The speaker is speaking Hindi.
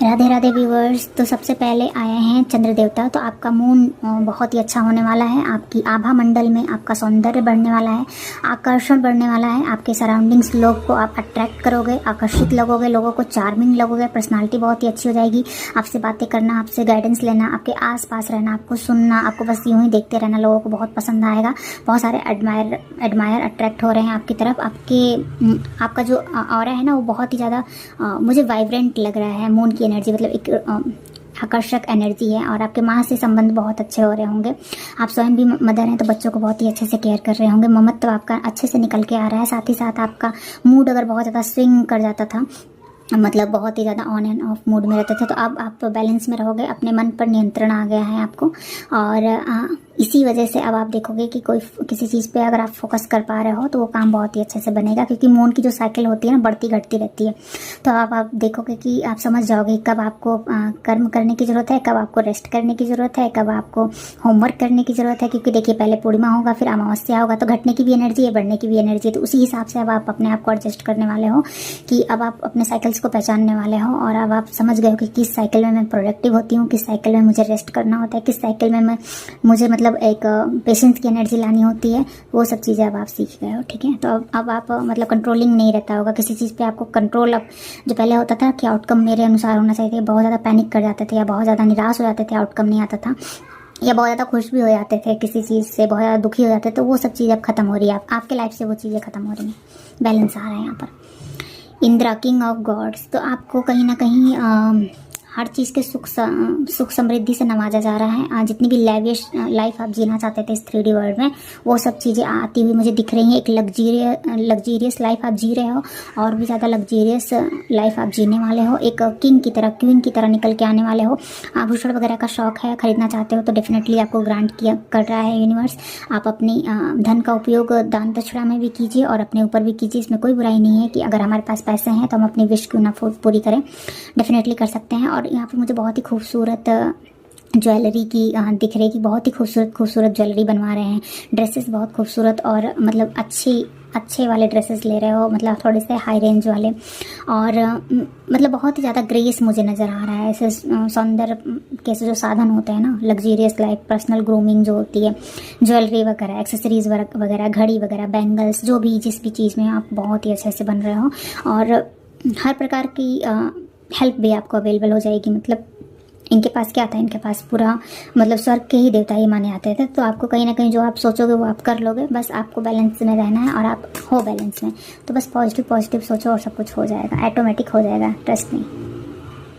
राधे राधे व्यूवर्स। तो सबसे पहले आए हैं चंद्र देवता। तो आपका मून बहुत ही अच्छा होने वाला है। आपकी आभा मंडल में आपका सौंदर्य बढ़ने वाला है, आकर्षण बढ़ने वाला है। आपके सराउंडिंग्स लोग को आप अट्रैक्ट करोगे, आकर्षित लगोगे, लोगों को चार्मिंग लगोगे। पर्सनालिटी बहुत ही अच्छी हो जाएगी। आपसे बातें करना, आपसे गाइडेंस लेना, आपके आसपास रहना, आपको सुनना, आपको बस यूं ही देखते रहना लोगों को बहुत पसंद आएगा। बहुत सारे एडमायर अट्रैक्ट हो रहे हैं आपकी तरफ। आपका जो ऑरा है ना वो बहुत ही ज़्यादा मुझे वाइब्रेंट लग रहा है। मून की एनर्जी मतलब एक आकर्षक एनर्जी है। और आपके माँ से संबंध बहुत अच्छे हो रहे होंगे। आप स्वयं भी मदर हैं तो बच्चों को बहुत ही अच्छे से केयर कर रहे होंगे। ममत्व आपका अच्छे से निकल के आ रहा है। साथ ही साथ आपका मूड अगर बहुत ज़्यादा स्विंग कर जाता था, मतलब बहुत ही ज़्यादा ऑन एंड ऑफ मूड में रहते थे, तो अब आप बैलेंस में रहोगे। अपने मन पर नियंत्रण आ गया है आपको। और इसी वजह से अब आप देखोगे कि किसी चीज़ पे अगर आप फोकस कर पा रहे हो तो वो काम बहुत ही अच्छे से बनेगा। क्योंकि मून की जो साइकिल होती है ना, बढ़ती घटती रहती है। तो अब आप देखोगे कि आप समझ जाओगे कब आपको कर्म करने की ज़रूरत है, कब आपको रेस्ट करने की ज़रूरत है, कब आपको होमवर्क करने की ज़रूरत है। क्योंकि देखिए, पहले पूर्णिमा होगा, फिर अमावस्या होगा, तो घटने की भी एनर्जी है, बढ़ने की भी एनर्जी है। तो उसी हिसाब से अब आप अपने आप को एडजस्ट करने वाले हो कि अब आप अपने साइकिल्स को पहचानने वाले हो। और अब आप समझ गए हो कि किस साइकिल में मैं प्रोडक्टिव होती हूँ, किस साइकिल में मुझे रेस्ट करना होता है, किस साइकिल में मुझे मतलब एक पेशेंस की एनर्जी लानी होती है। वो सब चीज़ें अब आप सीख गए हो, ठीक है। तो अब आप मतलब कंट्रोलिंग नहीं रहता होगा किसी चीज़ पे आपको कंट्रोल। अब जो पहले होता था कि आउटकम मेरे अनुसार होना चाहिए, बहुत ज़्यादा पैनिक कर जाते थे या बहुत ज़्यादा निराश हो जाते थे, आउटकम नहीं आता था, या बहुत ज़्यादा खुश भी हो जाते थे किसी चीज़ से, बहुत ज़्यादा दुखी हो जाते थे। तो वो सब चीज़ अब खत्म हो रही है। आपके लाइफ से वो चीज़ें खत्म हो रही हैं। बैलेंस आ रहा है यहाँ पर। Indra, king of gods. तो आपको कहीं ना कहीं हर चीज़ के सुख समृद्धि से नवाजा जा रहा है। जितनी भी लैविश लाइफ आप जीना चाहते थे इस 3D वर्ल्ड में, वो सब चीज़ें आती हुई मुझे दिख रही हैं। एक लग्जीरियस लाइफ आप जी रहे हो, और भी ज़्यादा लग्जीरियस लाइफ आप जीने वाले हो। एक किंग की तरह, क्वीन की तरह निकल के आने वाले हो। आभूषण वगैरह का शौक है, खरीदना चाहते हो तो डेफिनेटली आपको ग्रांट कर रहा है यूनिवर्स। आप अपनी धन का उपयोग दान दक्षिणा में भी कीजिए और अपने ऊपर भी कीजिए। इसमें कोई बुराई नहीं है कि अगर हमारे पास पैसे हैं तो हम अपनी विश क्यों ना पूरी करें, डेफिनेटली कर सकते हैं। और यहाँ पे मुझे बहुत ही खूबसूरत ज्वेलरी की दिख रही है कि बहुत ही खूबसूरत ज्वेलरी बनवा रहे हैं। ड्रेसेस बहुत खूबसूरत और मतलब अच्छे वाले ड्रेसेस ले रहे हो, मतलब थोड़े से हाई रेंज वाले। और मतलब बहुत ही ज़्यादा ग्रेस मुझे नज़र आ रहा है। ऐसे सौंदर्य के जो साधन होते हैं ना, लग्जीरियस लाइफ, पर्सनल ग्रूमिंग जो होती है, ज्वेलरी वगैरह, एक्सेसरीज़ वगैरह, घड़ी वगैरह, बैंगल्स, जो भी जिस भी चीज़ में आप बहुत ही अच्छे से बन रहे हो। और हर प्रकार की हेल्प भी आपको अवेलेबल हो जाएगी। मतलब इनके पास क्या था, इनके पास पूरा मतलब स्वर्ग के ही देवता ही माने आते थे। तो आपको कहीं ना कहीं जो आप सोचोगे वो आप कर लोगे। बस आपको बैलेंस में रहना है और आप हो बैलेंस में। तो बस पॉजिटिव सोचो और सब कुछ हो जाएगा, ऑटोमेटिक हो जाएगा, ट्रस्ट नहीं।